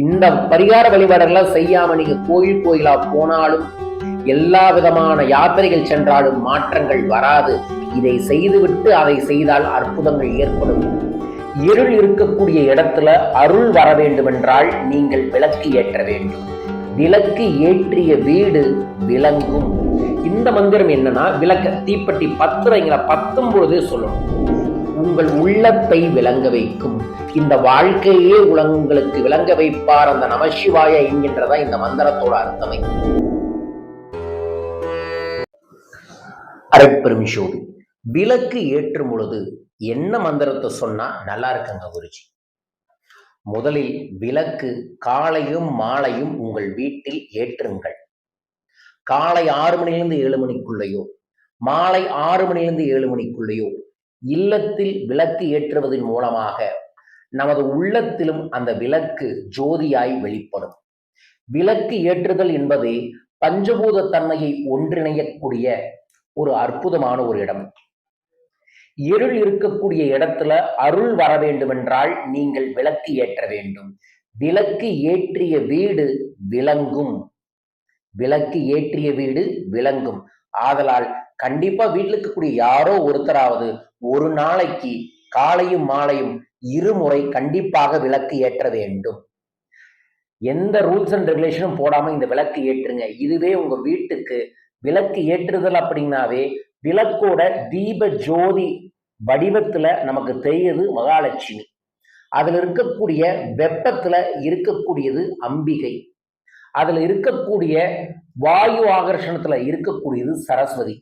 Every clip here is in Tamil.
இந்த பரிகார வழிபாடெல்லாம் செய்யாம நீங்க கோயில் கோயிலா போனாலும், எல்லா விதமான யாத்திரைகள் சென்றாலும் மாற்றங்கள் வராது. இதை செய்துவிட்டு அதை செய்தால் அற்புதங்கள் ஏற்படும். இருள் இருக்கக்கூடிய இடத்துல அருள் வர வேண்டுமென்றால் நீங்கள் விளக்கு ஏற்ற வேண்டும். விளக்கு ஏற்றிய வீடு விளங்கும். இந்த மந்திரம் என்னன்னா, விளக்க தீப்பெட்டி பத்துறீங்களா, பத்தும் பொழுதே சொல்லணும். உங்கள் உள்ளத்தை விளங்க வைக்கும். இந்த வாழ்க்கையே உங்களுக்கு விளங்க வைப்பார் அந்த நமசிவாய என்கின்றதா இந்த மந்திரத்தோட அர்த்தமை. அருட்பெரும் ஜோதி. விளக்கு ஏற்றும் பொழுது என்ன மந்திரத்தை சொன்னா நல்லா இருக்குங்க குருஜி? முதலில் விளக்கு காலையும் மாலையும் உங்கள் வீட்டில் ஏற்றுங்கள். காலை 6 மணிலிருந்து 7 மணிக்குள்ளேயோ, மாலை 6 மணிலிருந்து 7 மணிக்குள்ளேயோ இல்லத்தில் விளக்கு ஏற்றுவதன் மூலமாக நமது உள்ளத்திலும் அந்த விளக்கு ஜோதியாய் வெளிப்படும். விளக்கு ஏற்றுதல் என்பது பஞ்சபூத தன்மையை ஒன்றிணையக்கூடிய ஒரு அற்புதமான ஒரு இடம். இருள் இருக்கக்கூடிய இடத்துல அருள் வர வேண்டுமென்றால் நீங்கள் விளக்கு ஏற்ற வேண்டும். விளக்கு ஏற்றிய வீடு விளங்கும். விளக்கு ஏற்றிய வீடு விளங்கும். ஆதலால் கண்டிப்பா வீட்டில் இருக்கக்கூடிய யாரோ ஒருத்தராவது ஒரு நாளைக்கு காலையும் மாலையும் இருமுறை கண்டிப்பாக விளக்கு ஏற்ற வேண்டும். எந்த ரூல்ஸ் அண்ட் ரெகுலேஷனும் போடாம இந்த விளக்கு ஏற்றுங்க. இதுவே உங்க வீட்டுக்கு விளக்கு ஏற்றுதல் அப்படின்னாவே விளக்கோட தீப ஜோதி வடிவத்துல நமக்கு தெரியுது மகாலட்சுமி. அதுல இருக்கக்கூடிய வெப்பத்துல இருக்கக்கூடியது அம்பிகை. அதுல இருக்கக்கூடிய வாயு ஆகர்ஷணத்துல இருக்கக்கூடியது சரஸ்வதி.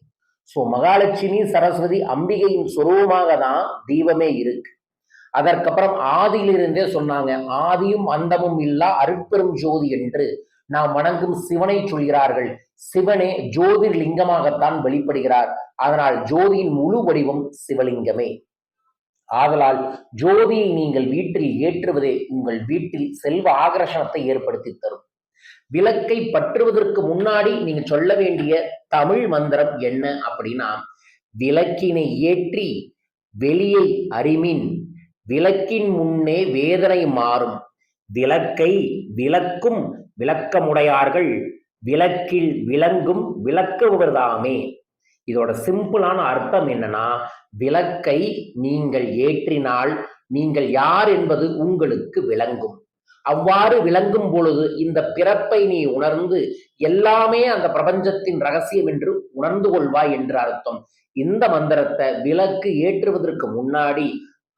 ஸோ மகாலட்சுமி சரஸ்வதி அம்பிகையின் சுரூபமாக தான் தீபமே இருக்கு. அதற்கப்புறம் ஆதியிலிருந்தே சொன்னாங்க, ஆதியும் அந்தமும் இல்லா அருட்பெரும் ஜோதி என்று நாம் வணங்கும் சிவனை சொல்கிறார்கள். சிவனே ஜோதிர்லிங்கமாகத்தான் வெளிப்படுகிறார். அதனால் ஜோதியின் முழு வடிவம் சிவலிங்கமே. ஆதலால் ஜோதியை நீங்கள் வீட்டில் ஏற்றுவதே உங்கள் வீட்டில் செல்வ ஆகர்ஷணத்தை ஏற்படுத்தி தரும். விளக்கை பற்றுவதற்கு முன்னாடி நீங்க சொல்ல வேண்டிய தமிழ் மந்திரம் என்ன அப்படின்னா, விளக்கினை ஏற்றி வெளியை அறிமின், விளக்கின் முன்னே வேதனை மாறும், விளக்கை விளக்கும் விளக்கமுடையார்கள், விளக்கில் விளங்கும் விளக்குவதாமே. இதோட சிம்பிளான அர்த்தம் என்னன்னா, விளக்கை நீங்கள் ஏற்றினால் நீங்கள் யார் என்பது உங்களுக்கு விளங்கும். அவ்வாறு விளங்கும் பொழுது இந்த பிறப்பை நீ உணர்ந்து எல்லாமே அந்த பிரபஞ்சத்தின் ரகசியம் என்று உணர்ந்து கொள்வாய் என்று அர்த்தம். இந்த மந்திரத்தை விளக்கு ஏற்றுவதற்கு முன்னாடி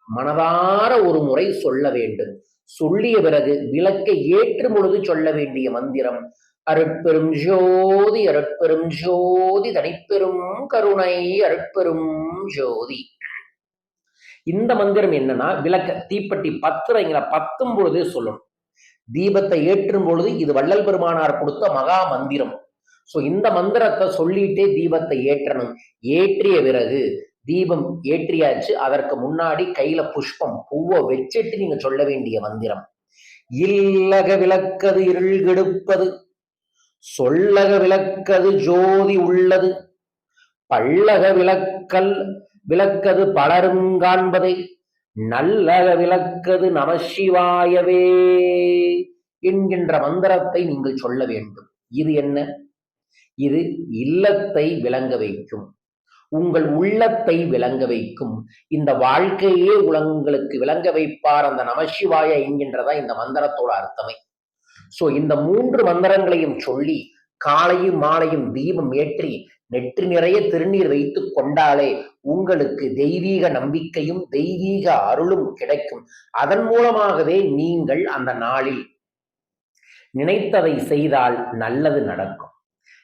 மனதார ஒரு முறை சொல்ல வேண்டும். சொல்லிய பிறகு விளக்கை ஏற்றும் பொழுது சொல்ல வேண்டிய மந்திரம் அருட்பெரும் ஜோதி அருட்பெரும் ஜோதி தனிப்பெரும் கருணை அருட்பெரும் ஜோதி. இந்த மந்திரம் என்னன்னா, விளக்க தீப்பெட்டி பத்துறீங்களா, பத்தும் பொழுதே சொல்லணும். தீபத்தை ஏற்றும் பொழுது இது வள்ளல் பெருமானார் கொடுத்த மகா மந்திரம். சோ இந்த மந்திரத்தை சொல்லிட்டே தீபத்தை ஏற்றணும். ஏற்றிய பிறகு தீபம் ஏற்றியாச்சு, அதற்கு முன்னாடி கையில புஷ்பம் பூவை வச்சுட்டு நீங்க சொல்ல வேண்டிய மந்திரம், இல்லக விளக்கது இருள் கெடுப்பது, சொல்லக விளக்கது ஜோதி உள்ளது, பல்லக விளக்கது பலரும் காண்பதை, நல்லக விளக்கது நமசிவாயவே என்கின்ற மந்திரத்தை நீங்கள் சொல்ல வேண்டும். இது என்ன? இது இல்லத்தை விளங்க வைக்கும், உங்கள் உள்ளத்தை விளங்க வைக்கும். இந்த வாழ்க்கையே உங்களுக்கு விளங்க வைப்பார் அந்த நமசிவாய என்கின்றதா இந்த மந்திரத்தோட அர்த்தமே. சோ இந்த 3 மந்திரங்களையும் சொல்லி காலையும் மாலையும் தீபம் ஏற்றி நெற்றி நிறைய திருநீர் வைத்து கொண்டாலே உங்களுக்கு தெய்வீக நம்பிக்கையும் தெய்வீக அருளும் கிடைக்கும். அதன் மூலமாகவே நீங்கள் அந்த நாளில் நினைத்ததை செய்தால் நல்லது நடக்கும்.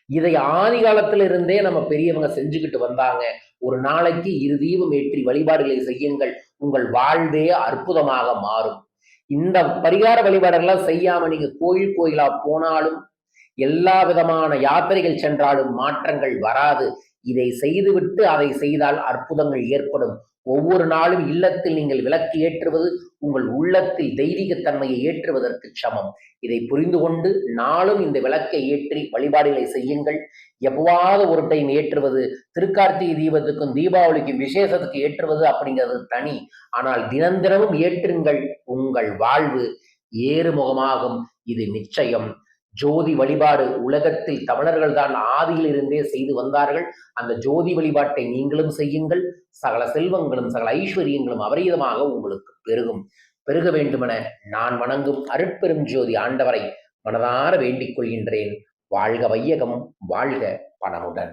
இதை ஆதி காலத்திலிருந்தே நம்ம பெரியவங்க செஞ்சுக்கிட்டு வந்தாங்க. ஒரு நாளைக்கு 2 தீபம் ஏற்றி வழிபாடுகளை செய்யுங்கள், உங்கள் வாழ்வே அற்புதமாக மாறும். இந்த பரிகார வழிபாடெல்லாம் செய்யாம நீங்க கோயில் கோயிலா போனாலும், எல்லா விதமான யாத்திரைகள் சென்றாலும் மாற்றங்கள் வராது. இதை செய்துவிட்டு அதை செய்தால் அற்புதங்கள் ஏற்படும். ஒவ்வொரு நாளும் இல்லத்தில் நீங்கள் விளக்கு ஏற்றுவது உங்கள் உள்ளத்தில் தெய்வீகத்தன்மையை ஏற்றுவதற்கு சமம். இதை புரிந்து கொண்டு நாளும் இந்த விளக்கை ஏற்றி வழிபாடுகளை செய்யுங்கள். எப்பவாவது ஒரு டைம் ஏற்றுவது, திருக்கார்த்திகை தீபத்துக்கும் தீபாவளிக்கும் விசேஷத்துக்கு ஏற்றுவது அப்படிங்கிறது தனி. ஆனால் தினந்தினமும் ஏற்றுங்கள், உங்கள் வாழ்வு ஏறுமுகமாகும். இது நிச்சயம். ஜோதி வழிபாடு உலகத்தில் தமிழர்கள் தான் ஆதியில் இருந்தே செய்து வந்தார்கள். அந்த ஜோதி வழிபாட்டை நீங்களும் செய்யுங்கள். சகல செல்வங்களும் சகல ஐஸ்வர்யங்களும் அபரீதமாக உங்களுக்கு பெருகும். பெருக வேண்டுமென நான் வணங்கும் அருட்பெரும் ஜோதி ஆண்டவரை மனதார வேண்டிக் கொள்கின்றேன். வாழ்க வையகம், வாழ்க பணமுடன்.